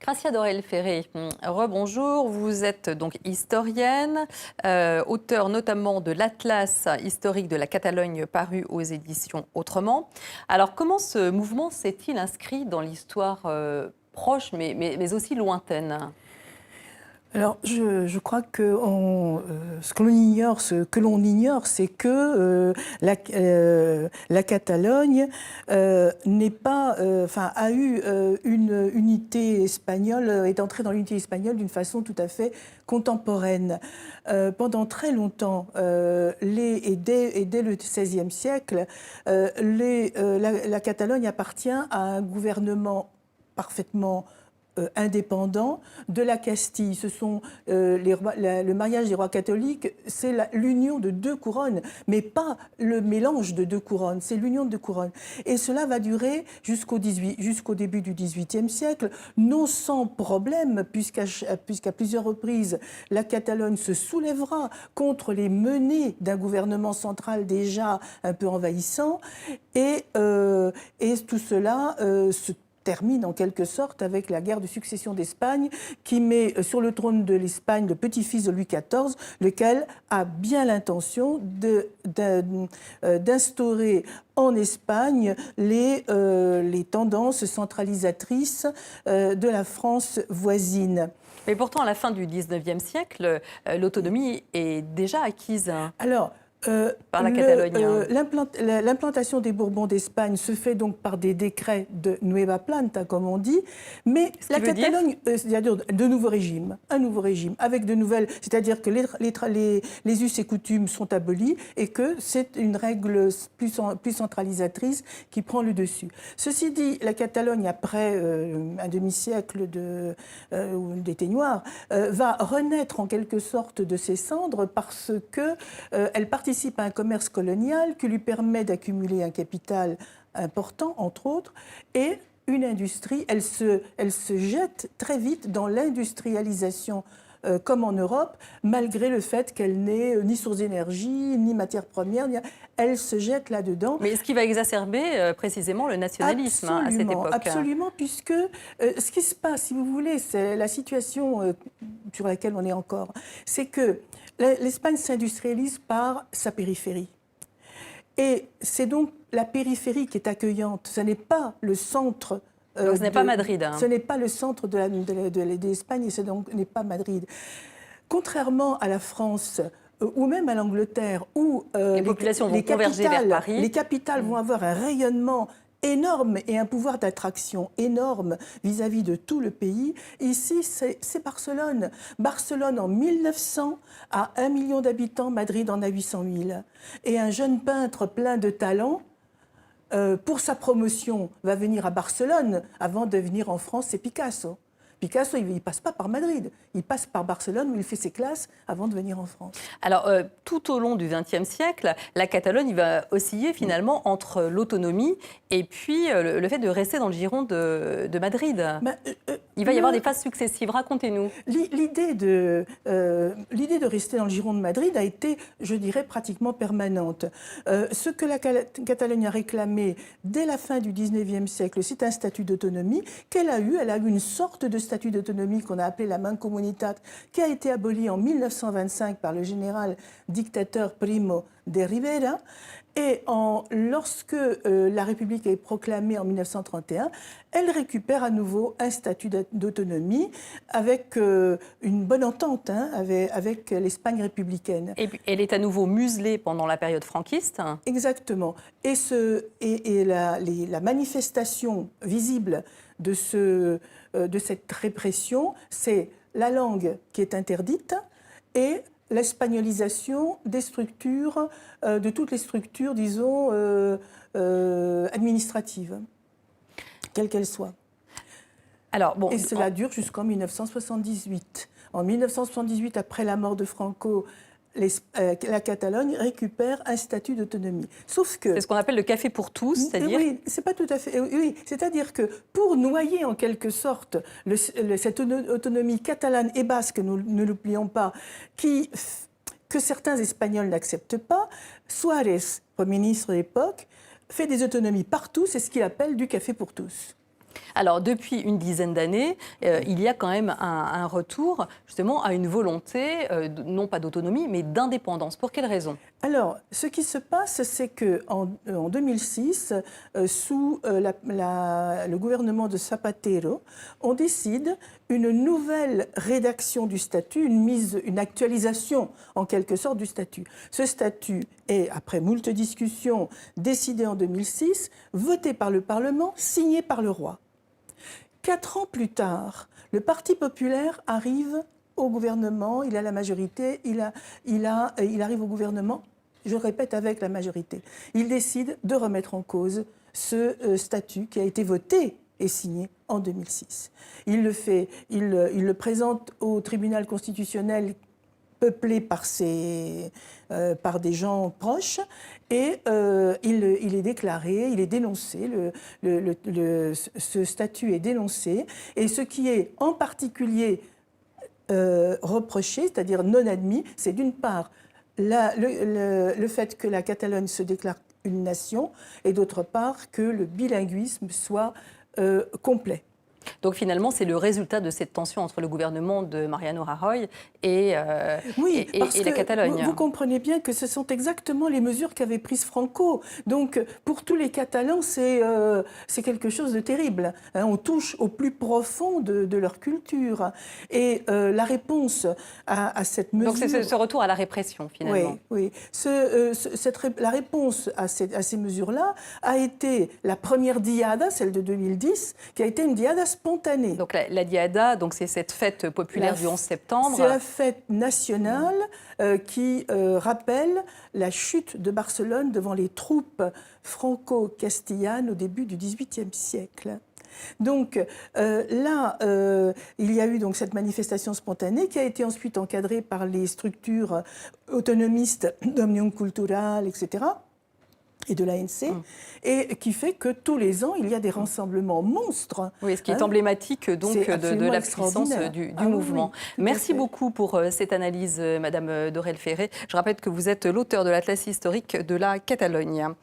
Gracia Dorel-Ferré, rebonjour. Vous êtes donc historienne, auteure notamment de l'Atlas historique de la Catalogne paru aux éditions Autrement. Alors comment ce mouvement s'est-il inscrit dans l'histoire proche mais aussi lointaine ? Alors, je crois que ce que l'on ignore, c'est que la Catalogne n'est pas, a eu une unité espagnole, est entrée dans l'unité espagnole d'une façon tout à fait contemporaine. Pendant très longtemps, et dès le XVIe siècle, la Catalogne appartient à un gouvernement parfaitement indépendant de la Castille. Ce sont le mariage des rois catholiques, c'est l'union de deux couronnes, mais pas le mélange de deux couronnes, c'est l'union de deux couronnes. Et cela va durer jusqu'au début du XVIIIe siècle, non sans problème, puisqu'à plusieurs reprises, la Catalogne se soulèvera contre les menées d'un gouvernement central déjà un peu envahissant, et tout cela se termine en quelque sorte avec la guerre de succession d'Espagne qui met sur le trône de l'Espagne le petit-fils de Louis XIV, lequel a bien l'intention d'instaurer en Espagne les tendances centralisatrices de la France voisine. Mais pourtant, à la fin du XIXe siècle, l'autonomie est déjà acquise. Alors, par la Catalogne. L'implantation des Bourbons d'Espagne se fait donc par des décrets de Nueva Planta, comme on dit, mais la Catalogne, c'est-à-dire de nouveaux régimes, un nouveau régime, avec de nouvelles, c'est-à-dire que les us et coutumes sont abolis et que c'est une règle plus centralisatrice qui prend le dessus. Ceci dit, la Catalogne, après un demi-siècle d'été noir, va renaître en quelque sorte de ses cendres parce que elle participe à un commerce colonial qui lui permet d'accumuler un capital important, entre autres, et une industrie. Elle se jette très vite dans l'industrialisation, comme en Europe, malgré le fait qu'elle n'ait ni source d'énergie, ni matières premières. Elle se jette là-dedans. Mais ce qui va exacerber précisément le nationalisme à cette époque. Absolument, puisque ce qui se passe, si vous voulez, c'est la situation sur laquelle on est encore, c'est que l'Espagne s'industrialise par sa périphérie. Et c'est donc la périphérie qui est accueillante. Ce n'est pas le centre. Donc ce n'est pas Madrid. Ce n'est pas le centre de l'Espagne et ce n'est pas Madrid. Contrairement à la France, ou même à l'Angleterre, où les populations vont converger vers Paris. Les capitales vont avoir un rayonnement énorme et un pouvoir d'attraction énorme vis-à-vis de tout le pays. Ici, c'est Barcelone. Barcelone, en 1900, a 1 million d'habitants, Madrid en a 800 000. Et un jeune peintre plein de talent, pour sa promotion, va venir à Barcelone avant de venir en France, c'est Picasso. Picasso, il ne passe pas par Madrid, il passe par Barcelone où il fait ses classes avant de venir en France. Alors, tout au long du XXe siècle, la Catalogne va osciller finalement entre l'autonomie et puis le fait de rester dans le giron de Madrid. Il va y avoir des phases successives, racontez-nous. L'idée de rester dans le giron de Madrid a été, je dirais, pratiquement permanente. Ce que la Catalogne a réclamé dès la fin du XIXe siècle, c'est un statut d'autonomie qu'elle a eu. Elle a eu une sorte de statut d'autonomie qu'on a appelé la Mancomunitat, qui a été aboli en 1925 par le général dictateur Primo de Rivera. Et lorsque la République est proclamée en 1931, elle récupère à nouveau un statut d'autonomie avec une bonne entente avec l'Espagne républicaine. Et puis, elle est à nouveau muselée pendant la période franquiste. Exactement. Et la manifestation visible de cette répression, c'est la langue qui est interdite et l'espagnolisation des structures, de toutes les structures, disons, administratives, quelles qu'elles soient. Alors, bon, et cela dure jusqu'en 1978. En 1978, après la mort de Franco, la Catalogne récupère un statut d'autonomie. Sauf que... C'est ce qu'on appelle le café pour tous, c'est-à-dire... Oui, c'est pas tout à fait... Oui, c'est-à-dire que pour noyer en quelque sorte cette autonomie catalane et basque, nous ne l'oublions pas, que certains Espagnols n'acceptent pas, Suárez, Premier ministre de l'époque, fait des autonomies partout, c'est ce qu'il appelle du café pour tous. Alors, depuis une dizaine d'années, il y a quand même un retour justement à une volonté, non pas d'autonomie, mais d'indépendance. Pour quelles raisons? Alors, ce qui se passe, c'est qu'en 2006, sous le gouvernement de Zapatero, on décide une nouvelle rédaction du statut, une actualisation en quelque sorte du statut. Ce statut est, après moult discussions, décidé en 2006, voté par le Parlement, signé par le roi. 4 ans plus tard, le Parti populaire arrive au gouvernement, il a la majorité, il arrive au gouvernement, je répète, avec la majorité. Il décide de remettre en cause ce statut qui a été voté et signé en 2006. Il le présente au tribunal constitutionnel peuplé par des gens proches, et il est déclaré, il est dénoncé, ce statut est dénoncé, et ce qui est en particulier reproché, c'est-à-dire non admis, c'est d'une part le fait que la Catalogne se déclare une nation, et d'autre part que le bilinguisme soit complet. Donc finalement, c'est le résultat de cette tension entre le gouvernement de Mariano Rajoy et la Catalogne. Vous comprenez bien que ce sont exactement les mesures qu'avait prises Franco. Donc pour tous les Catalans, c'est quelque chose de terrible. On touche au plus profond de leur culture. Et la réponse à cette mesure... Donc c'est ce retour à la répression, finalement. Oui, la réponse à ces mesures-là a été la première diada, celle de 2010, qui a été une diada spontanée. Donc la diada, c'est cette fête populaire du 11 septembre. C'est la fête nationale qui rappelle la chute de Barcelone devant les troupes franco-castillanes au début du XVIIIe siècle. Donc là, il y a eu donc cette manifestation spontanée qui a été ensuite encadrée par les structures autonomistes d'Omnium Cultural, etc., et de l'ANC, et qui fait que tous les ans, il y a des rassemblements monstres. Oui, ce qui est emblématique donc de la puissance du mouvement. Oui, merci beaucoup pour cette analyse, Madame Dorel Ferré. Je rappelle que vous êtes l'auteur de l'Atlas historique de la Catalogne.